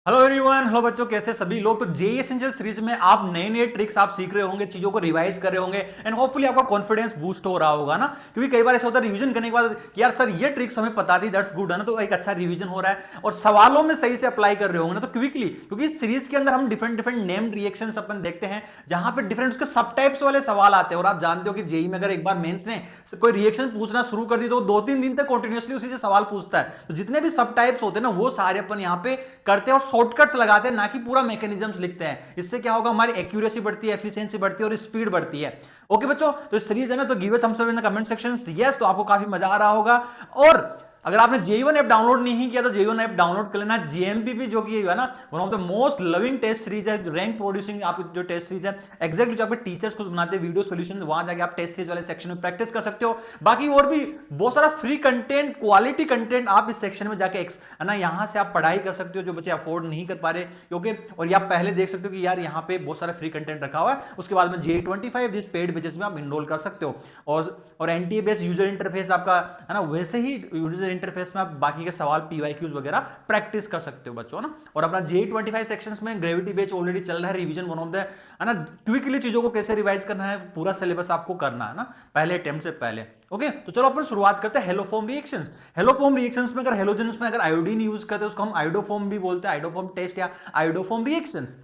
Hello everyone, hello बच्चों, कैसे सभी लोग। तो जेई एसेंशियल सीरीज में आप नए नए ट्रिक्स आप सीख रहे होंगे, चीजों को रिवाइज कर रहे होंगे एंड होपफुली आपका कॉन्फिडेंस बूस्ट हो रहा होगा ना। क्योंकि कई बार ऐसा होता है रिवीजन करने के बाद कि यार सर ये ट्रिक्स हमें पता थी, दैट्स गुड है ना, तो एक अच्छा रिवीजन हो रहा है और सवालों में सही से अप्लाई कर रहे होंगे ना तो क्विकली। क्योंकि इस सीरीज के अंदर हम डिफरेंट डिफरेंट नेम्ड रिएक्शंस अपन देखते हैं जहां पे डिफरेंट उसके सब टाइप्स वाले सवाल आते हैं। और आप जानते हो कि जेई में अगर एक बार मेंस ने कोई रिएक्शन पूछना शुरू कर दी तो 2-3 दिन तक कंटिन्यूअसली उसी से सवाल पूछता है। तो जितने भी सब टाइप्स होते हैं ना वो सारे अपन यहाँ पे करते हैं और शॉर्टकट्स लगाते हैं, ना कि पूरा मैकेनिज्म्स लिखते हैं। इससे क्या होगा, हमारी एक्यूरेसी बढ़ती है, एफिशिएंसी बढ़ती है और स्पीड बढ़ती है। ओके बच्चों, तो सीरीज है ना, तो give it thumbs up in the comment section yes. तो आपको काफी मजा आ रहा होगा। और अगर आपने J1 ऐप डाउनलोड नहीं किया तो J1 ऐप डाउनलोड कर लेना। जेएमपीपी जो कि है ना, one of the most loving test series है, रैंक प्रोड्यूसिंग आप जो टेस्ट सीरीज है एग्जैक्टली जो आपके टीचर्स को बनाते हैं वीडियो सॉल्यूशन, वहां जाके आप टेस्ट सीरीज वाले सेक्शन में प्रैक्टिस कर सकते हो। बाकी और भी बहुत सारा फ्री कंटेंट, क्वालिटी कंटेंट आप इस सेक्शन में जाके है ना, यहां से आप पढ़ाई कर सकते हो जो बच्चे अफोर्ड नहीं कर पा रहे। क्योंकि और ये आप पहले देख सकते हो कि यार यहाँ पे बहुत सारा फ्री कंटेंट रखा हुआ है। उसके बाद में J25 जिस पेड बेसिस में आप इनरोल कर सकते हो और एनटीए बेस्ड यूजर इंटरफेस आपका है ना, वैसे ही यूजर इंटरफेस में आप बाकी के सवाल पीवाईक्यूज वगैरह प्रैक्टिस कर सकते हो बच्चों ना। और अपना J25 सेक्शंस में ग्रेविटी बैच ऑलरेडी चल रहा है, रिवीजन वन ऑफ द है ना, क्विकली चीजों को कैसे रिवाइज करना है, पूरा सिलेबस आपको करना है ना पहले अटेम्प्ट से पहले। ओके, तो चलो अपन शुरुआत करते हैं हेलोफॉर्म रिएक्शंस। हेलोफॉर्म रिएक्शंस में अगर हेलोजेंस में अगर आयोडीन यूज करते हैं उसको हम आयोडोफॉर्म भी बोलते हैं। आयोडोफॉर्म टेस्ट या आयोडोफॉर्म रिएक्शंस।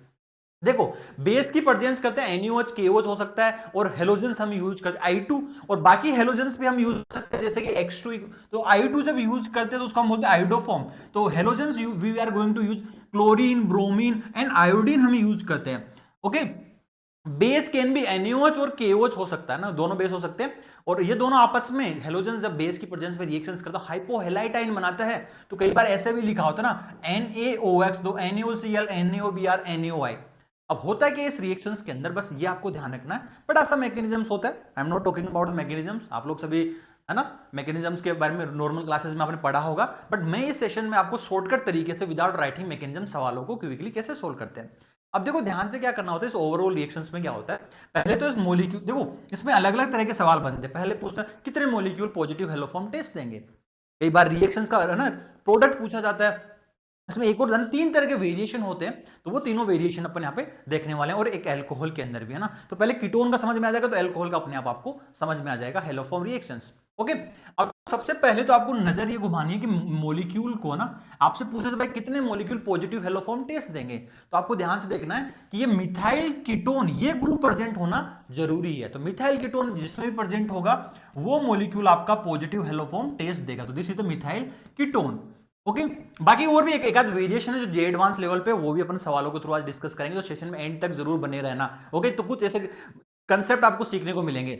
देखो, बेस की प्रेजेंस करते हैं NaOH KOH हो सकता है और हेलोजेंस हम यूज करते हैं I2 और बाकी हेलोजेंस भी हम यूज करते हैं जैसे कि X2। तो I2 जब यूज करते हैं तो उसको हम बोलते हैं आयोडोफॉर्म। तो halogens we are going to use chlorine, bromine and iodine हम यूज करते हैं। Okay, base can be NaOH और KOH हो सकता है ना, दोनों बेस हो सकते हैं। और ये दोनों आपस में हेलोजन जब बेस की प्रेजेंस में रिएक्शंस करता है हाइपोहेलाइटाइन बनाता है। तो कई बार ऐसे भी लिखा होता है ना NaOH, दो NaOCl, NaOBr, NaOI। अब होता है कि इस रिएक्शंस के अंदर बस ये आपको ध्यान रखना है, बड़ा सा मैकेनिज्म्स होता है। I am not talking about mechanisms, आप लोग सभी है ना मैकेनिज्म्स के बारे में नॉर्मल क्लासेस में आपने पढ़ा होगा। बट मैं इस सेशन में आपको शॉर्टकट तरीके से विदाउट राइटिंग मैकेनिज्म सवालों को क्विकली कैसे सोल्व करते हैं। अब देखो ध्यान से क्या करना होता है, इस ओवरऑल रिएक्शंस में क्या होता है, पहले तो इस मॉलिक्यूल, देखो इसमें अलग अलग तरह के सवाल बनते हैं। पहले पूछना कितने मॉलिक्यूल पॉजिटिव हेलोफॉर्म टेस्ट देंगे। कई बार रिएक्शंस का है ना प्रोडक्ट पूछा जाता है, इसमें एक और 3 तरह के वेरिएशन होते हैं। तो वो तीनों वेरिएशन अपन यहाँ पे देखने वाले हैं और एक अल्कोहल के अंदर भी है ना। तो पहले कीटोन का समझ में आ जाएगा तो अल्कोहल का अपने आप आपको समझ में आ जाएगा, हेलोफॉर्म रिएक्शंस। ओके, अब सबसे पहले तो आपको नजर ये घुमानी है कि मॉलिक्यूल को ना आपसे पूछे तो भाई कितने मॉलिक्यूल पॉजिटिव हेलोफॉर्म टेस्ट देंगे। तो आपको ध्यान से देखना है कि ये मिथाइल कीटोन ये ग्रुप प्रेजेंट होना जरूरी है। तो मिथाइल कीटोन जिसमें भी प्रेजेंट होगा वो मॉलिक्यूल आपका पॉजिटिव हेलोफॉर्म टेस्ट देगा। तो this is the methyl ketone. Okay, बाकी और भी एक आध वेरिएशन है जो जे एडवांस लेवल पे, वो भी अपन सवालों के थ्रू आज डिस्कस करेंगे। तो सेशन में एंड तक जरूर बने रहना। ओके, तो कुछ ऐसे कंसेप्ट आपको सीखने को मिलेंगे।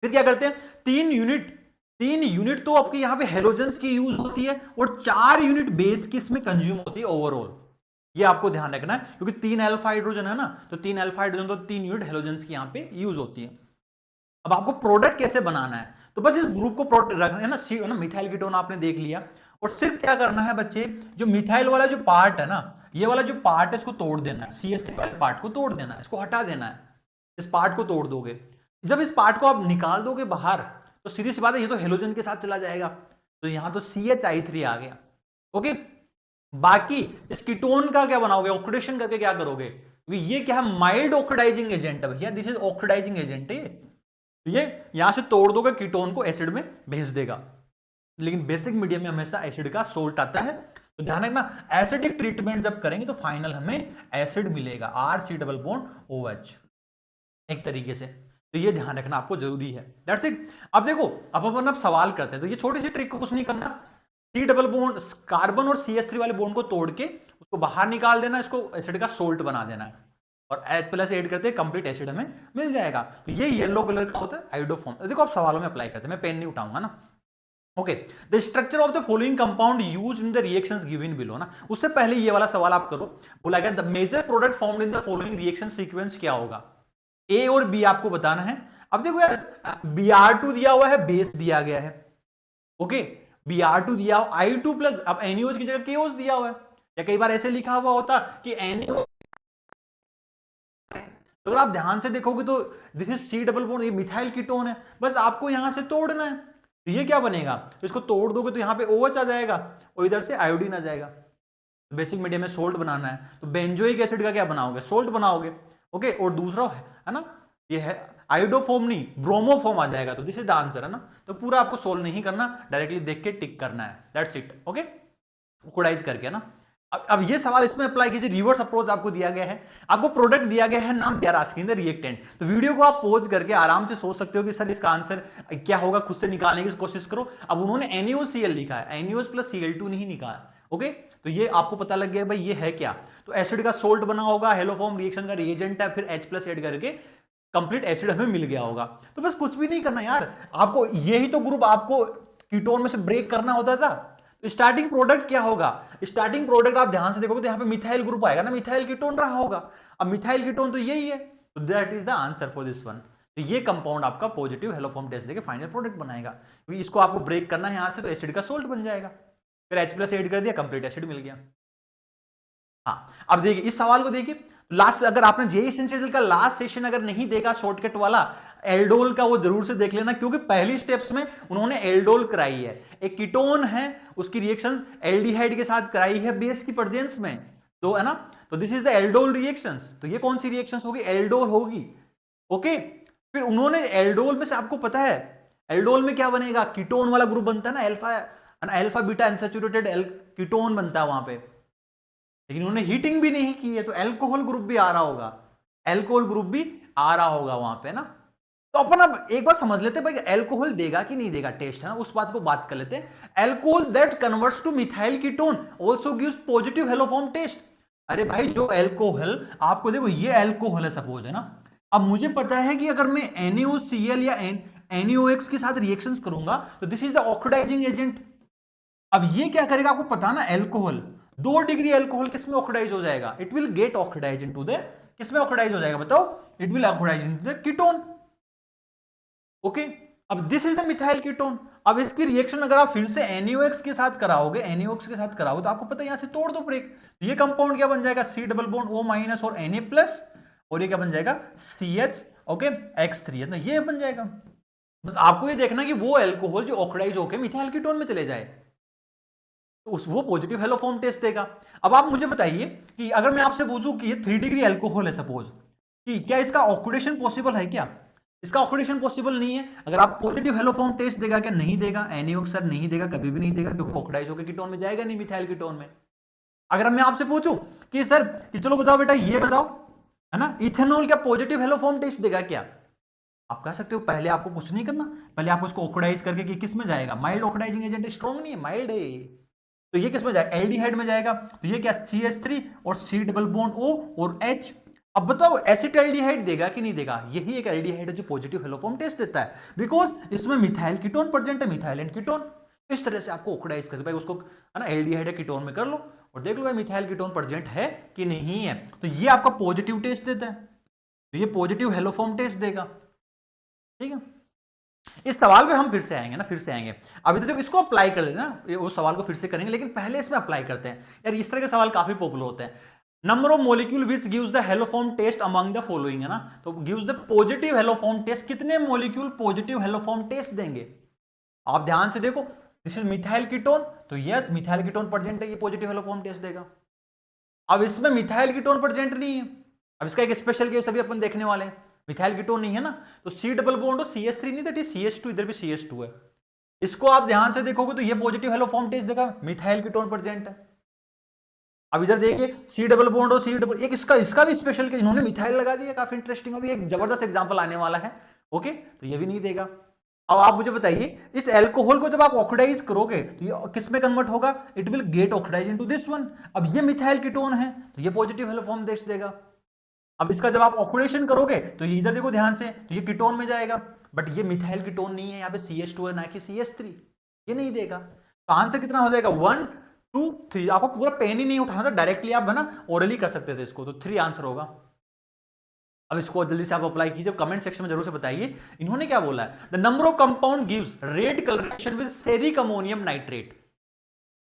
फिर क्या करते हैं, 3 यूनिट तो आपके यहाँ पे हेलोजेंस की यूज होती है और 4 यूनिट बेस की इसमें कंज्यूम होती है ओवरऑल। ये आपको ध्यान रखना है क्योंकि 3 अल्फा हाइड्रोजन है ना, तो 3 अल्फा हाइड्रोजन तो 3 यूनिट हेलोजेंस की यहाँ पे यूज होती है। अब आपको प्रोडक्ट कैसे बनाना है, तो बस इस ग्रुप को रखना है ना, मिथाइल कीटोन आपने देख लिया। और सिर्फ क्या करना है बच्चे, जो मिथाइल वाला जो पार्ट है ना, ये वाला जो पार्ट है इसको तोड़ देना है। CH3 वाले पार्ट को तोड़ देना है, इसको हटा देना है। इस पार्ट को तोड़ दोगे, जब इस पार्ट को आप निकाल दोगे बाहर तो सीधी सी बात है ये तो हेलोजन के साथ चला जाएगा। तो यहां तो CHI3 आ गया। ओके, बाकी इस कीटोन का क्या बनाओगे, ऑक्सीडेशन करके क्या करोगे, क्योंकि ये क्या है माइल्ड ऑक्सीडाइजिंग एजेंट है भैया, दिस इज ऑक्सीडाइजिंग एजेंट है। तो ये यहां से तोड़ दोगे कीटोन को एसिड में भेज देगा। लेकिन बेसिक मीडियम में हमेशा एसिड का सोल्ट आता है। तो ध्यान रखना, एसिडिक ट्रीटमेंट जब करेंगे तो फाइनल हमें एसिड मिलेगा, RC डबल बॉन्ड OH एक तरीके से। तो ये ध्यान रखना आपको जरूरी है, दैट्स इट। अब देखो, अब अपन अब सवाल करते हैं। तो ये छोटी सी ट्रिक को कुछ नहीं करना, C डबल बॉन्ड कार्बन और CH3 वाले बॉन्ड को तोड़ के उसको बाहर निकाल देना, इसको एसिड का सोल्ट बना देना है और H+ ऐड करते कंप्लीट एसिड हमें मिल जाएगा। तो ये येलो कलर का होता है आयोडोफॉर्म। देखो आप सवालों में अप्लाई करते हैं, मैं पेन नहीं उठाऊंगा ना। Okay, the structure of the following compound use in the reactions given below ना, उससे पहले ये वाला सवाल आप करो। बोला गया the major product formed in the following reaction sequence क्या होगा, A और B आपको बताना है। अब देखो यार, Br2 दिया हुआ है, बेस दिया गया है। ओके, Br2 दिया हुआ, I2 प्लस, अब NaOH की जगह KOH दिया हुआ है। या कई बार ऐसे लिखा हुआ होता कि NaOH, तो अगर आप ध्यान से देखोगे तो this is C double bond, ये मिथाइल कीटोन है, बस आपको यहां से तोड़ना है। तो ये क्या बनेगा, तो इसको तोड़ दोगे तो यहां पे OH आ जाएगा और इधर से आयोडीन आ जाएगा। तो बेसिक मीडियम में सोल्ट बनाना है, तो बेंजोइक एसिड का क्या बनाओगे, सोल्ट बनाओगे। ओके, और दूसरा है ना, ये है आयोडोफोम नहीं ब्रोमोफोम आ जाएगा, तो दिस इज द आंसर है ना। तो पूरा आपको सोल्व नहीं करना, डायरेक्टली देख के टिक करना है, दैट्स इट। ओके, ऑक्सीडाइज करके ना। अब ये सवाल इसमें अप्लाई कीजिए, रिवर्स अप्रोच आपको दिया गया है, आपको प्रोडक्ट दिया गया है, नाम क्या आस्किंग द रिएक्टेंट। तो वीडियो को आप पॉज करके आराम से सोच सकते हो कि सर इसका आंसर क्या होगा, खुद से निकालने की कोशिश करो। अब उन्होंने NaOCl लिखा है, NaOH प्लस Cl2 नहीं निकाला। ओके, तो ये आपको पता लग गया भाई ये है क्या। तो एसिड का सोल्ट बना होगा, हेलोफॉर्म रिएक्शन का रिएजेंट है, फिर H प्लस ऐड करके कंप्लीट एसिड हमें मिल गया होगा। तो बस कुछ भी नहीं करना यार, आपको यही तो ग्रुप आपको कीटोन में से ब्रेक करना होता था। तो स्टार्टिंग प्रोडक्ट क्या होगा, स्टार्टिंग प्रोडक्ट आप ध्यान से देखोगे तो यहाँ पे मिथाइल ग्रुप आएगा ना, मिथाइल कीटोन रहा होगा। अब मिथाइल कीटोन तो यही है, तो that is the answer for this one. तो ये कंपाउंड आपका पॉजिटिव हेलोफॉर्म टेस्ट देके फाइनल प्रोडक्ट बनाएगा, क्योंकि इसको आपको ब्रेक करना है यहाँ से, तो एसिड का सोल्ट बन जाएगा, फिर H प्लस ऐड कर दिया, कंप्लीट एसिड मिल गया। हाँ, अब देखिए इस सवाल को देखिए, लास्ट अगर आपने जेईई एसेंशियल का लास्ट सेशन अगर नहीं देखा शॉर्टकट वाला एल्डोल का, वो जरूर से देख लेना, क्योंकि पहली स्टेप्स में उन्होंने एल्डोल कराई है, एक कीटोन है उसकी रिएक्शंस एल्डिहाइड के साथ कराई है बेस की प्रेजेंस में, तो है ना। तो this is the aldol reactions. तो ये कौन सी रिएक्शंस होगी, एल्डोल होगी। ओके, फिर उन्होंने एल्डोल में से आपको पता है एल्डोल में क्या बनेगा, कीटोन वाला ग्रुप बनता है ना, अल्फा बीटा अनसैचुरेटेड कीटोन बनता है वहां पे, लेकिन उन्होंने हीटिंग भी नहीं की है, तो एल्कोहल ग्रुप भी आ रहा होगा, एल्कोहल ग्रुप भी आ रहा होगा वहां पे ना। तो अपन अब एक बार समझ लेते हैं भाई एल्कोहल देगा कि नहीं देगा टेस्ट, है ना, उस बात को बात कर लेते हैं। Alcohol that converts to methyl ketone also gives positive haloform test. अरे भाई जो एल्कोहल आपको, देखो ये एल्कोहल है सपोज, है ना। अब मुझे पता है कि अगर मैं NaOCl या NaOX के साथ रिएक्शंस करूंगा तो this is the oxidising agent. अब ये क्या करेगा आपको पता ना, एल्कोहल 2 डिग्री एल्कोहल किसमें ऑक्सीडाइज हो जाएगा, it will get oxidise into the, किसमें ऑक्सीडाइज हो जाएगा बताओ, it will oxidise into the ketone. Okay, अब this is the methyl ketone. अब इसकी रिएक्शन अगर आप फिर से NaOX के साथ कराओगे, NaOX के साथ कराओगे तो आपको पता है यहां से तोड़ दो ब्रेक, ये कंपाउंड क्या बन जाएगा, C double bond O minus और Na प्लस, और ये क्या बन जाएगा CH, ओके X3, ना ये बन जाएगा। बस आपको ये देखना कि वो एल्कोहल जो ऑक्सीडाइज होकर मिथाइल कीटोन में चले जाए, तो उस वो पॉजिटिव हेलोफॉर्म टेस्ट देगा। अब आप मुझे बताइए कि अगर मैं आपसे पूछूं कि ये 3 डिग्री एल्कोहल है सपोज, कि क्या इसका ऑक्सीडेशन पॉसिबल है क्या, इसका ऑक्सीडेशन पॉसिबल नहीं है। अगर आप पॉजिटिव हेलोफॉर्म टेस्ट देगा क्या, नहीं देगा, NaOX सर नहीं देगा, कभी भी नहीं देगा, क्योंकि ऑक्सीडाइज होकर कीटोन में जाएगा नहीं, मिथाइल कीटोन में। अगर मैं आपसे पूछूं कि सर कि चलो बताओ बेटा ये बताओ, है ना, इथेनॉल क्या पॉजिटिव हेलोफॉर्म टेस्ट देगा क्या, आप कह सकते हो पहले आपको कुछ नहीं करना, पहले आपको इसको ऑक्सीडाइज करके कि किस में जाएगा, माइल्ड ऑक्सीडाइजिंग एजेंट, स्ट्रॉन्ग नहीं है, माइल्ड है, तो ये किस में जाएगा, एल्डिहाइड में जाएगा। तो ये क्या CH3 और C डबल बॉन्ड O और H। अब बताओ एसिटाल्डिहाइड देगा कि नहीं देगा, यही एक एल्डिहाइड है जो पॉजिटिव हेलोफॉर्म टेस्ट देता है, बिकॉज इसमें मिथाइल कीटोन प्रेजेंट है, मिथाइल एंड कीटोन। इस तरह से आपको ऑक्सीडाइज करके भाई उसको, है ना, एल्डिहाइड है कीटोन में कर लो और देख लो भाई मिथाइल कीटोन प्रेजेंट है कि नहीं है। तो ये आपका पॉजिटिव टेस्ट देता है, तो ये पॉजिटिव हेलोफॉर्म टेस्ट देगा। ठीक है, इस सवाल पे हम फिर से आएंगे ना, फिर से आएंगे। अभी तो देखो इसको अप्लाई कर लेते ना, उस सवाल को फिर से करेंगे, लेकिन पहले इसमें अप्लाई करते हैं यार, इस तरह के सवाल काफी पॉपुलर होते हैं। Number of molecule which gives the haloform test among the following, है ना, तो gives the positive haloform test, कितने मॉलिक्यूल पॉजिटिव हेलोफॉर्म टेस्ट देंगे, आप ध्यान से देखो, दिस इज मिथाइल कीटोन, तो यस मिथाइल कीटोन प्रेजेंट है, ये पॉजिटिव हेलोफॉर्म टेस्ट देगा। अब इसमें मिथाइल कीटोन प्रेजेंट नहीं है, अब इसका एक स्पेशल केस अभी अपन देखने वाले हैं, मिथाइल कीटोन नहीं है ना, तो C डबल बॉन्ड और CH3 नहीं, दैट इज CH2, इधर भी CH2 है। इसको आप ध्यान से देखोगे तो ये पॉजिटिव हेलोफॉर्म टेस्ट देगा, मिथाइल कीटोन प्रेजेंट है। अब इधर देखिए C डबल बॉन्ड और C डबल, एक इसका भी स्पेशल केस, इन्होंने मिथाइल लगा दिया, काफी इंटरेस्टिंग, अभी एक जबरदस्त एग्जांपल आने वाला है। ओके, तो ये भी नहीं देगा। अब आप मुझे बताइए इस एल्कोहल को जब आप ऑक्सीडाइज करोगे तो ये किस में कन्वर्ट होगा, it will get oxidise into this one. अब ये मिथाइल कीटोन है तो ये पॉजिटिव हेलोफॉर्म टेस्ट देगा। अब इसका जब आप ऑक्सीडेशन करोगे तो ये इधर देखो ध्यान से, तो ये कीटोन में जाएगा, बट ये मिथाइल कीटोन नहीं है, यहाँ पे CH2 है ना कि CH3, ये नहीं देगा। तो आंसर कितना हो जाएगा, 1 2 3। आपको पूरा पेन ही नहीं उठाना था, डायरेक्टली आप ना ओरली कर सकते थे इसको, तो 3 आंसर होगा। अब इसको जल्दी से आप अप्लाई कीजिए, कमेंट सेक्शन में जरूर से बताइए इन्होंने क्या बोला है। The number of compound gives red colouration with ceric ammonium nitrate.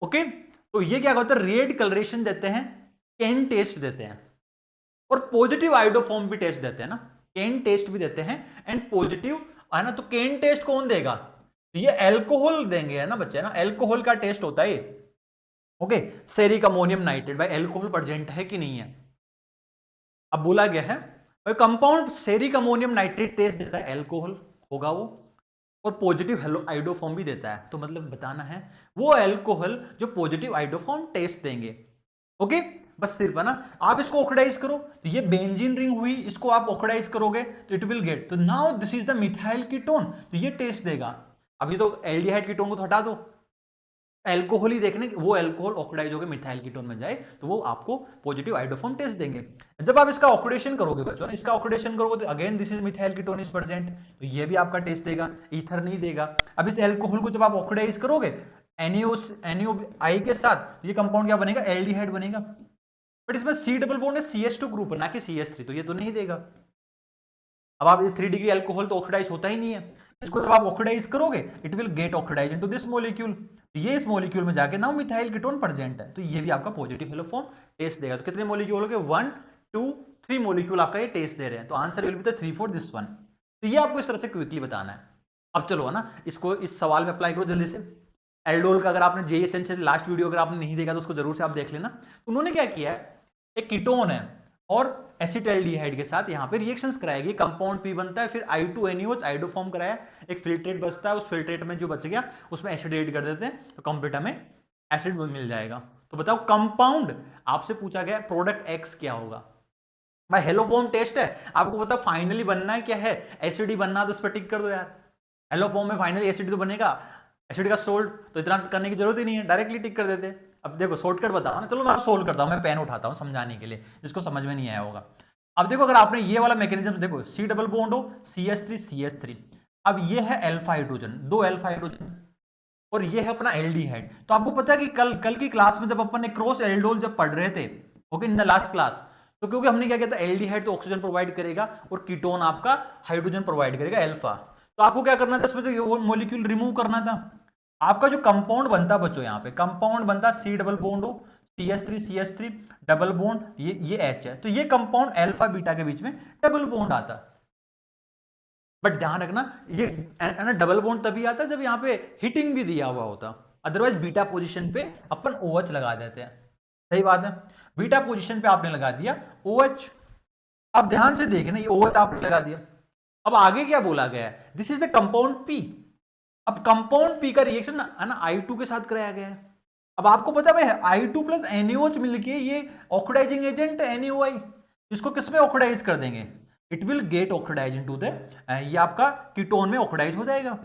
Okay, तो ये क्या होता है, रेड कलरेशन देते हैं, कैन टेस्ट देते हैं, और पॉजिटिव आयोडोफॉर्म भी टेस्ट देते हैं ना, कैन टेस्ट भी देते हैं एंड पॉजिटिव, है ना। तो कैन टेस्ट कौन देगा, ये एल्कोहल देंगे, है ना बच्चे, ना एल्कोहल का टेस्ट होता है। ओके, सेरिक अमोनियम नाइट्रेट भाई एल्कोहल प्रेजेंट है कि नहीं है। अब बोला गया है compound ceric ammonium nitrate test देता है, एल्कोहल होगा वो, और पॉजिटिव आइडोफॉर्म भी देता है। तो मतलब बताना है वो एल्कोहल जो पॉजिटिव आइडोफॉर्म टेस्ट देंगे। ओके, बस सिर्फ है ना, आप इसको ऑक्सीडाइज करो तो ये बेंजीन रिंग हुई, इसको आप ऑक्सीडाइज करोगे तो इट विल गेट, तो now this is the methyl ketone, तो ये टेस्ट देगा। अभी तो एल्डिहाइड कीटोन को तो हटा दो, एल्कोहल ही देखने, वो एल्कोहल ऑक्सीडाइज होकर मिथाइल कीटोन में जाए तो वो आपको पॉजिटिव आइडोफॉर्म टेस्ट देंगे। जब आप इसका ऑक्सीडेशन करोगे बच्चों, इसका ऑक्सीडेशन करोगे तो again this is methyl ketone is present, तो ये भी आपका टेस्ट देगा, ईथर नहीं देगा। अब इस एल्कोहल को जब आप ऑक्सीडाइज करोगे NaOI के साथ, ये कंपाउंड क्या बनेगा, एल्डिहाइड बनेगा, बट इसमें C डबल बॉन्ड है, CH2 ग्रुप है ना कि CH3, तो ये तो नहीं देगा। अब आप 3 डिग्री एल्कोहल तो ऑक्सीडाइज होता ही नहीं है, इसको जब आप ऑक्सीडाइज करोगे it will get oxidise into this molecule, ये इस मॉलिक्यूल में जाके नाउ मिथाइल कीटोन प्रेजेंट है, तो ये भी आपका पॉजिटिव हेलोफॉर्म टेस्ट देगा। तो कितने मॉलिक्यूल हो गए, 1 2 3 मॉलिक्यूल आपका ये टेस्ट दे रहे हैं, तो answer will be the 3 4 this one. तो ये आपको इस तरह से क्विकली बताना है। अब चलो है ना, इसको इस सवाल में अप्लाई करो जल्दी से। एल्डोल का अगर आपने जेई एसेंशियल लास्ट वीडियो अगर आपने नहीं देखा तो उसको जरूर से आप देख लेना। उन्होंने क्या किया है, एक कीटोन है और एसिटाल्डिहाइड के साथ यहाँ पे रिएक्शंस कराएगी, कंपाउंड पी बनता है, फिर I2NaOH आइडोफॉर्म कराया, एक फिल्ट्रेट बचता है, उस फिल्ट्रेट में जो बच गया उसमें एसिड ऐड कर देते हैं तो कंप्लीट हमें एसिड मिल जाएगा। तो बताओ कंपाउंड आपसे पूछा गया प्रोडक्ट एक्स क्या होगा। भाई हेलोफॉर्म टेस्ट है, आपको पता फाइनली बनना है क्या है, एसिड ही बनना, तो उस पर टिक कर दो यार। हेलोफॉर्म में फाइनली एसिड तो बनेगा, एसिड का सोल्ट, तो इतना करने की जरूरत ही नहीं है, डायरेक्टली टिक कर देते हैं। अब देखो शॉर्टकट बताओ ना, चलो मैं सोल्व करता हूं, मैं पेन उठाता हूं समझाने के लिए जिसको समझ में नहीं आया होगा। अब देखो अगर आपने ये वाला मैकेनिज्म देखो, C डबल बॉन्ड हो, CH3 अब ये है अल्फा हाइड्रोजन, 2 अल्फा हाइड्रोजन, और ये है अपना एल्डिहाइड। तो आपको पता है कि कल की क्लास में जब अपन ने क्रॉस एल्डोल जब पढ़ रहे थे, okay, in the last class, तो क्योंकि हमने क्या किया था, एल्डिहाइड तो ऑक्सीजन प्रोवाइड करेगा और कीटोन आपका हाइड्रोजन प्रोवाइड करेगा अल्फा, तो आपको क्या करना था, इसमें तो मॉलिक्यूल रिमूव करना था। आपका जो कंपाउंड बनता बच्चों, यहाँ पे कंपाउंड बनता C डबल बॉन्ड हो, CH3 डबल बॉन्ड, ये H है, तो ये कंपाउंड अल्फा बीटा के बीच में डबल बॉन्ड आता। बट ध्यान रखना ये ना डबल बॉन्ड तभी आता जब यहाँ पे हिटिंग भी दिया हुआ होता, अदरवाइज बीटा पोजीशन पे अपन OH लगा देते हैं। सही बात है, बीटा पोजीशन पे आपने लगा दिया OH। अब ध्यान से देखना, ये OH आपने लगा दिया। अब आगे क्या बोला गया है, this is the compound P। अब कंपाउंड P का रिएक्शन है ना I2 के साथ कराया गया है। अब आपको पता है भाई I2 प्लस NaOH मिलके ये ऑक्सीडाइजिंग एजेंट है NaOI, इसको किसमें ऑक्सीडाइज कर देंगे, it will get oxidise into the, ये आपका कीटोन में ऑक्सीडाइज हो जाएगा।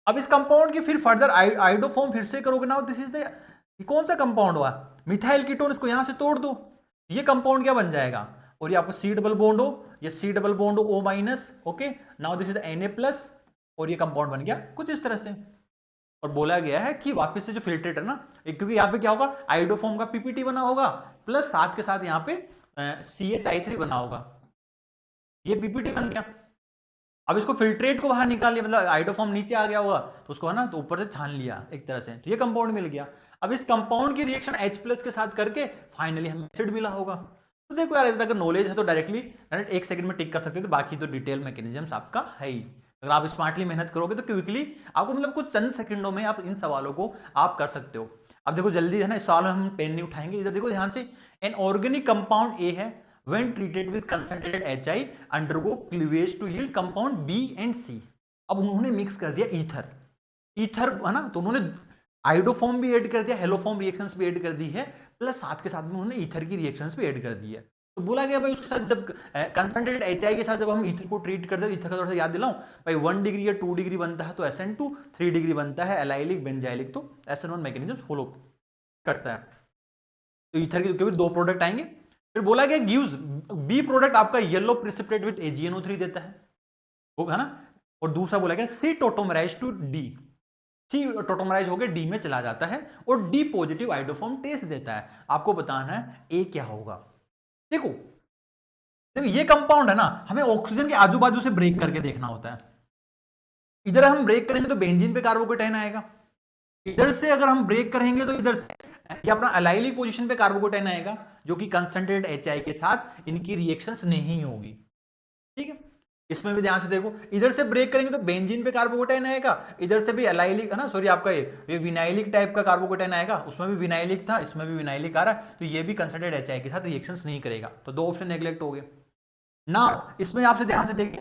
अब इस कंपाउंड की फिर फर्दर आइडोफॉर्म फिर से करोगे ना, दिस इज द, ये कौन सा कंपाउंड हुआ, मिथाइल कीटोन, इसको यहां से तोड़ दो, ये कंपाउंड क्या बन जाएगा, और ये आपको C डबल बॉन्ड हो, ये C डबल बॉन्ड हो O minus, okay, now this is the Na plus, और ये कंपाउंड बन गया कुछ इस तरह से। और बोला गया है कि वापस से जो फिल्ट्रेट है ना, क्योंकि यहाँ पे क्या होगा, आइडोफॉर्म का PPT बना होगा प्लस साथ के साथ यहाँ पे CH3 बना होगा, ये PPT बन गया। अब इसको फिल्ट्रेट को बाहर निकाल लिया, मतलब आइडोफॉर्म नीचे आ गया होगा तो उसको है ना, तो ऊपर से छान लिया एक तरह से, तो ये कंपाउंड मिल गया। अब इस कंपाउंड की रिएक्शन H प्लस के साथ करके फाइनली हमें एसिड मिला होगा। तो देखो यार, अगर नॉलेज है तो डायरेक्टली एक सेकंड में टिक कर सकते थे, बाकी तो डिटेल मैकेनिज्म आपका है ही। अगर आप स्मार्टली मेहनत करोगे तो क्विकली आपको मतलब कुछ चंद सेकंडों में आप इन सवालों को आप कर सकते हो। अब देखो जल्दी है ना, इस सवाल में हम पेन नहीं उठाएंगे, इधर देखो ध्यान से, एन ऑर्गेनिक कंपाउंड ए है, when treated with concentrated HI undergo cleavage to yield compound B and C। अब उन्होंने मिक्स कर दिया ईथर है ना, तो उन्होंने आइडोफॉर्म भी ऐड कर दिया, हेलोफॉर्म रिएक्शंस भी ऐड कर दी है, प्लस साथ के साथ में उन्होंने ईथर की रिएक्शंस भी ऐड कर दी है। तो बोला गया भाई उसके साथ जब कंसंट्रेटेड HI के साथ जब हम ईथर को ट्रीट करते हैं, ईथर का थोड़ा सा याद दिलाऊं भाई, 1 डिग्री या 2 डिग्री बनता है तो SN2, 3 डिग्री बनता है एलाइलिक बेंजाइलिक, तो SN1 मैकेनिज्म फॉलो करता है। तो ईथर के क्योंकि 2 प्रोडक्ट आएंगे। फिर बोला गया गिव्स बी प्रोडक्ट आपका येलो प्रेसिपिटेट विद AgNO3 देता है, वो है ना, और दूसरा बोला गया C tautomerise to D, C tautomerise होकर डी में चला जाता है और डी पॉजिटिव आइडोफॉर्म टेस्ट देता है। आपको बताना है ए क्या होगा। देखो देखो ये कंपाउंड है ना, हमें ऑक्सीजन के आजू बाजू से ब्रेक करके देखना होता है। इधर हम ब्रेक करेंगे तो बेंजीन पे कार्बोकेटाइन आएगा, इधर से अगर हम ब्रेक करेंगे तो इधर से ये अपना अलाइलिक पोजीशन पे कार्बोकेटाइन आएगा, जो कि कंसंट्रेटेड HI के साथ इनकी रिएक्शंस नहीं होगी। ठीक है, इसमें भी ध्यान से देखो, इधर से ब्रेक करेंगे तो बेंजीन पे कार्बोकेटाइन आएगा, इधर से भी एलाइलिक है ना, सॉरी आपका ये विनाइलिक टाइप का कार्बोकेटाइन आएगा, उसमें भी विनाइलिक था, इसमें भी विनाइलिक आ रहा है, तो ये भी कंसिडर्ड एचआई के साथ रिएक्शंस नहीं करेगा, तो दो ऑप्शन नेग्लेक्ट हो गए ना। इसमें आपसे ध्यान से देखिए,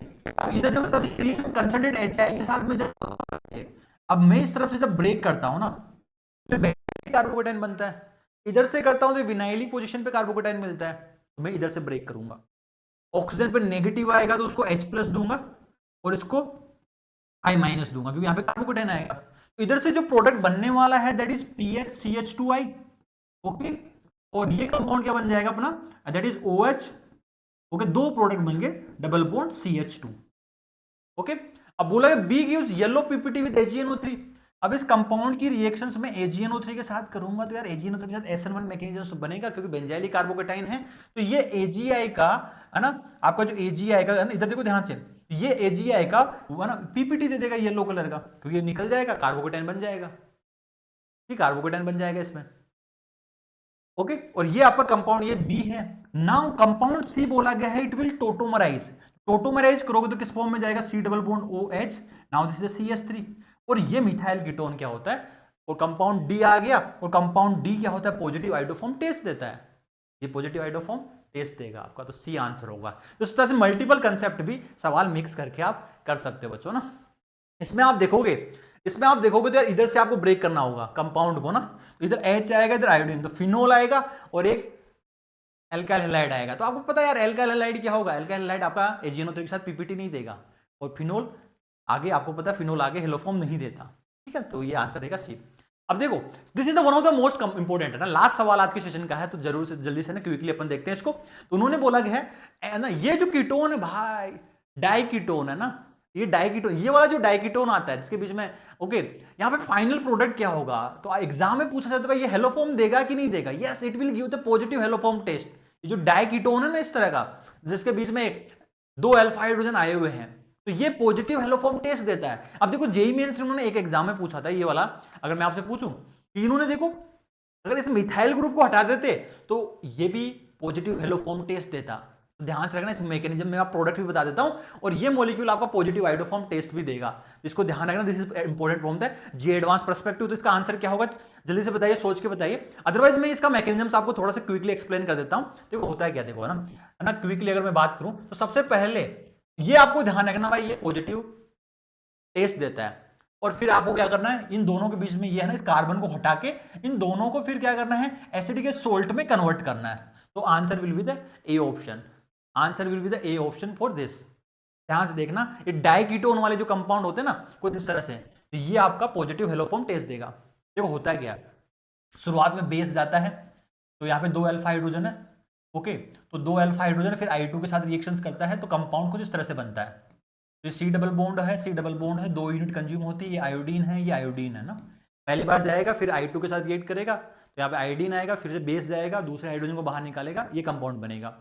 इधर देखो कंसिडर्ड एचआई के साथ में जब अब मैं इस तरफ से जब ब्रेक करता हूं ना तो कार्बोकेटाइन बनता है, इधर से करता हूं तो विनाइलिक पोजीशन पे कार्बोकेटाइन मिलता है, तो मैं इधर से ब्रेक करूंगा, ऑक्सीजन पे नेगेटिव आएगा तो उसको H प्लस दूंगा और इसको I माइनस दूंगा, क्योंकि यहां पे कार्बोकेटाइन आएगा, तो इधर से जो प्रोडक्ट बनने वाला है दैट इज PHCH2I, ओके, और ये कंपाउंड क्या बन जाएगा अपना, दैट इज OH, ओके, दो प्रोडक्ट बन गए डबल बॉन्ड CH2, ओके। अब बोला B gives yellow PPT with AgNO3, अब इस कंपाउंड की रिएक्शंस में AgNO3 के साथ करूंगा तो यार AgNO3 के साथ SN1 मैकेनिज्म बनेगा, क्योंकि बेंजाइलिक कार्बोकेटाइन है, तो ये AgI का है ना, आपका जो AgI का, इधर देखो ध्यान से, ये AgI का है ना पीपीटी दे देगा येलो कलर का, क्योंकि ये निकल जाएगा, कार्बोकेटाइन बन जाएगा, ठीक, कार्बोकेटाइन बन जाएगा इसमें, ओके। और ये आपका कंपाउंड ये बी है। नाउ कंपाउंड सी बोला गया है इट विल टोटोमराइज, टोटोमराइज करोगे तो किस फॉर्म में जाएगा, C double bond OH, now this is CH3, और ये मिथाइल कीटोन क्या होता है, और कंपाउंड डी आ गया, और कंपाउंड डी क्या होता है, पॉजिटिव आइडोफॉर्म टेस्ट देता है, ये पॉजिटिव आइडोफॉर्म टेस्ट देगा आपका, तो सी आंसर होगा। तो इस तरह से मल्टीपल कंसेप्ट भी सवाल मिक्स करके आप कर सकते हो बच्चों ना। इसमें आप देखोगे तो इधर से आपको ब्रेक करना होगा कंपाउंड को ना, तो इधर H आएगा, इधर आयोडीन, तो फिनोल आएगा और एक एल्काइल हैलाइड आएगा, तो आपको पता है यार एल्काइल हैलाइड क्या होगा, एल्काइल हैलाइड आपका AgNO3 के साथ पीपीटी नहीं देगा, और फिनोल आगे आपको पता है फिनोल आगे हेलोफॉर्म नहीं देता, ठीक है, तो ये आंसर रहेगा सी। अब देखो this is the one of the most important है ना, लास्ट सवाल आज के सेशन का है, तो जरूर से जल्दी से ना क्विकली अपन देखते हैं इसको। तो उन्होंने बोला गया है ना, ये जो कीटोन है भाई डाइकीटोन है ना, ये डाइकीटोन, ये वाला जो डाइकीटोन आता है जिसके बीच में, ओके, यहाँ पे फाइनल प्रोडक्ट क्या होगा, तो एग्जाम में पूछा जाता है ये हेलोफॉर्म देगा कि नहीं देगा, yes it will give the positive haloform test. ये जो डाइकीटोन है ना इस तरह का, जिसके बीच में दो अल्फा हाइड्रोजन आए हुए हैं, तो ये पॉजिटिव हेलोफॉर्म टेस्ट देता है। अब देखो जेईई मेंस में उन्होंने एक एग्जाम में पूछा था ये वाला, अगर मैं आपसे पूछूं कि इन्होंने देखो अगर इस मिथाइल ग्रुप को हटा देते तो ये भी पॉजिटिव हेलोफॉर्म टेस्ट देता, तो ध्यान से रखना, इस मैकेनिज्म में आप प्रोडक्ट भी बता देता हूं, और ये मॉलिक्यूल आपका पॉजिटिव आइडोफॉर्म टेस्ट भी देगा, इसको ध्यान रखना, दिस इज इंपॉर्टेंट फॉर्म है जी एडवांस पर्सपेक्टिव। तो इसका आंसर क्या होगा जल्दी से बताइए, सोच के बताइए, अदरवाइज मैं इसका मैकेनिज्म आपको थोड़ा सा क्विकली एक्सप्लेन कर देता हूं। देखो होता है क्या, देखो है ना क्विकली अगर मैं बात करूं तो सबसे पहले ये आपको ध्यान रखना भाई, ये पॉजिटिव टेस्ट देता है, और फिर आपको क्या करना है, इन दोनों के बीच में ये है ना, इस कार्बन को हटा के इन दोनों को फिर क्या करना है, एसिडिक सोल्ट में कन्वर्ट करना है, तो answer will be the A option, answer will be the A option for this. ध्यान से देखना, ये डाइकीटोन वाले जो कंपाउंड होते हैं ना कुछ इस तरह से, तो ये आपका पॉजिटिव हेलोफॉर्म टेस्ट देगा। देखो होता है क्या, शुरुआत में बेस जाता है, तो यहाँ पे दो अल्फा हाइड्रोजन है, ओके, तो दो अल्फा हाइड्रोजन फिर I2 के साथ रिएक्शंस करता है, तो कंपाउंड कुछ इस तरह से बनता है, तो ये सी डबल बॉन्ड है, 2 यूनिट कंज्यूम होती है, ये आयोडीन है ना, पहली बार जाएगा फिर I2 के साथ रिएक्ट करेगा, तो यहाँ पे आयोडीन आएगा, फिर से बेस जाएगा, दूसरे हाइड्रोजन को बाहर निकालेगा, ये कंपाउंड बनेगा।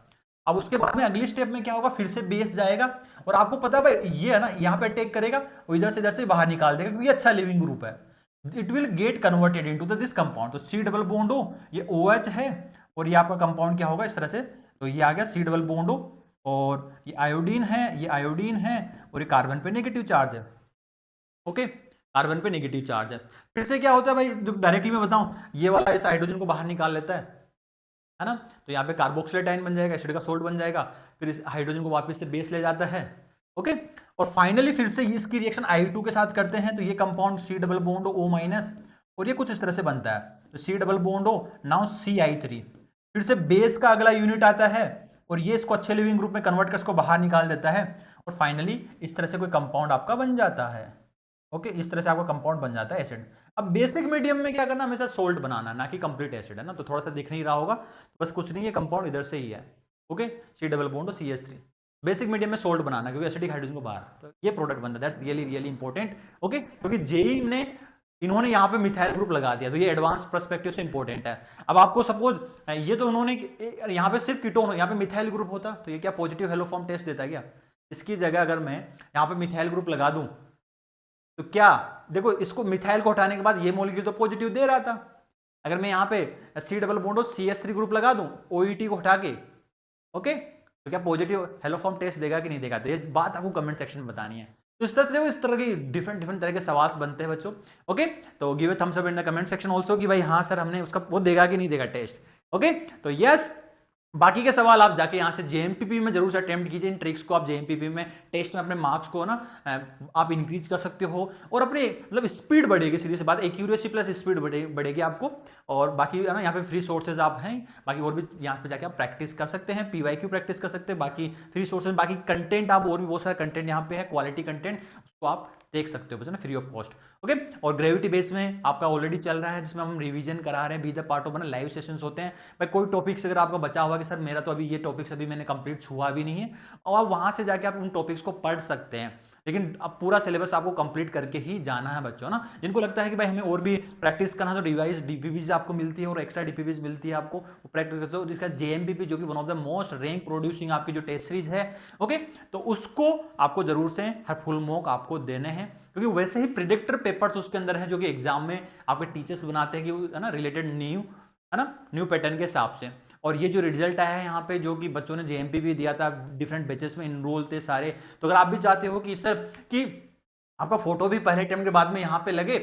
अब उसके बाद में अगली स्टेप में क्या होगा, फिर से बेस जाएगा, और आपको पता है भाई ये है ना यहाँ पे अटैक करेगा और इधर से बाहर निकाल देगा, क्योंकि अच्छा लिविंग ग्रुप है, it will get converted into this compound, तो सी डबल बॉन्ड हो, ये OH है, और ये आपका कंपाउंड क्या होगा इस तरह से, तो ये आ गया सी डबल बॉन्ड हो, और ये आयोडीन है, और ये कार्बन पे नेगेटिव चार्ज है, ओके, कार्बन पे नेगेटिव चार्ज है। फिर से क्या होता है भाई, डायरेक्टली मैं बताऊं, ये वाला इस हाइड्रोजन को बाहर निकाल लेता है ना, तो यहाँ पे कार्बोक्सिलेट आयन बन जाएगा, एसिड का सोल्ट बन जाएगा, फिर इस हाइड्रोजन को वापस से बेस ले जाता है, ओके, और फाइनली फिर से इसकी रिएक्शन I2 के साथ करते हैं, तो ये compound C double bond O-, और ये कुछ इस तरह से बनता है, तो सी डबल बॉन्ड हो, नाउ CI3, फिर से बेस का अगला यूनिट आता है, और ये इसको अच्छे लिविंग ग्रुप में कन्वर्ट कर इसको बाहर निकाल देता है, और फाइनली इस तरह से कोई कंपाउंड आपका बन जाता है, ओके, इस तरह से आपका कंपाउंड बन जाता है एसिड। अब बेसिक मीडियम में क्या करना, हमेशा सोल्ट बनाना, ना कि कंप्लीट एसिड, है ना, तो थोड़ा सा दिख नहीं रहा होगा, बस कुछ नहीं है, कंपाउंड इधर से ही है, okay, C double bond CH3, basic medium में सोल्ट बनाना, क्योंकि एसिडिक हाइड्रोजन को बाहर, तो ये प्रोडक्ट बनता है, दैट्स रियली इंपॉर्टेंट, ओके, क्योंकि जेईई ने इन्होंने यहाँ पे मिथाइल ग्रुप लगा दिया, तो ये एडवांस पर्सपेक्टिव से इंपॉर्टेंट है। अब आपको सपोज ये तो उन्होंने यहाँ पे सिर्फ कीटोन, यहाँ पे मिथाइल ग्रुप होता, तो ये क्या पॉजिटिव हेलोफॉर्म टेस्ट देता है क्या, इसकी जगह अगर मैं यहाँ पे मिथाइल ग्रुप लगा दूं तो क्या, देखो इसको मिथाइल को हटाने के बाद ये मॉलिक्यूल तो पॉजिटिव दे रहा था, अगर मैं यहाँ पे सी डबल बॉन्ड CH3 ग्रुप लगा दूं OET को हटा के, ओके, तो क्या पॉजिटिव हेलो फॉर्म टेस्ट देगा कि नहीं देगा, तो ये बात आपको कमेंट सेक्शन में बतानी है। तो इस तरह से देखो, इस तरह की डिफरेंट डिफरेंट तरह के सवाल बनते हैं बच्चों। ओके, तो give a thumbs up in the comment section also कि भाई हाँ सर हमने उसका वो देगा कि नहीं देगा टेस्ट। ओके, तो यस, बाकी के सवाल आप जाके यहाँ से जेएमपीपी में जरूर से अटेम्प्ट कीजिए। इन ट्रिक्स को आप जेएमपीपी में टेस्ट में अपने मार्क्स को ना आप इंक्रीज कर सकते हो, और अपने मतलब स्पीड बढ़ेगी, सीधी सी बात, एक्यूरेसी प्लस स्पीड बढ़ेगी आपको। और बाकी है ना, यहाँ पे फ्री सोर्सेज आप हैं, बाकी और भी यहाँ पे जाके आप प्रैक्टिस कर सकते हैं, पीवाईक्यू प्रैक्टिस कर सकते हैं, बाकी फ्री सोर्सेज, बाकी कंटेंट आप और भी बहुत सारा कंटेंट यहाँ पे है, क्वालिटी कंटेंट, उसको आप देख सकते हो बच्चों ना, फ्री ऑफ कॉस्ट। ओके, और ग्रेविटी बेस में आपका ऑलरेडी चल रहा है, जिसमें हम रिवीजन करा रहे हैं, be the part of live sessions होते हैं। भाई कोई टॉपिक्स अगर आपका बचा हुआ कि सर मेरा तो अभी ये टॉपिक्स अभी मैंने कंप्लीट छुआ भी नहीं है, और आप वहां से जाके आप उन टॉपिक्स को पढ़ सकते हैं, लेकिन अब पूरा सिलेबस आपको कंप्लीट करके ही जाना है बच्चों ना। जिनको लगता है कि भाई हमें और भी प्रैक्टिस करना, तो डिवाइस डीपीपीज आपको मिलती है और एक्स्ट्रा डीपीपीज मिलती है आपको, प्रैक्टिस करते हो, जिसका जेएमपीपी जो कि one of the most rank producing आपकी जो टेस्ट सीरीज है। ओके, तो उसको आपको जरूर से हर फुल मॉक आपको देने हैं, क्योंकि वैसे ही प्रिडिक्टर पेपर्स उसके अंदर है जो कि एग्जाम में आपके टीचर्स बनाते हैं कि है ना, रिलेटेड न्यू है ना, न्यू पैटर्न के हिसाब से। और ये जो रिजल्ट आया है यहाँ पे, जो कि बच्चों ने जेएमपी दिया था, डिफरेंट बैचेस में इनरोल थे सारे, तो अगर आप भी चाहते हो कि सर कि आपका फोटो भी पहले अटेम्प्ट के बाद में यहाँ पे लगे,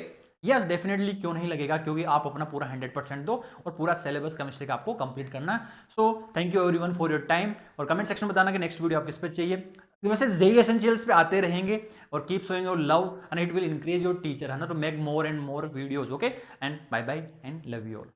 यस डेफिनेटली, क्यों नहीं लगेगा, क्योंकि आप अपना पूरा 100% दो और पूरा सिलेबस केमिस्ट्री का आपको कंप्लीट करना है। So thank you everyone for your time, और कमेंट सेक्शन में बताना कि नेक्स्ट वीडियो आप किस पे चाहिए। वैसे जेईई एसेंशियल्स पे आते रहेंगे, और keep showing your love and it will increase your teacher, है ना, to make more and more videos. Okay, and bye bye and love you all.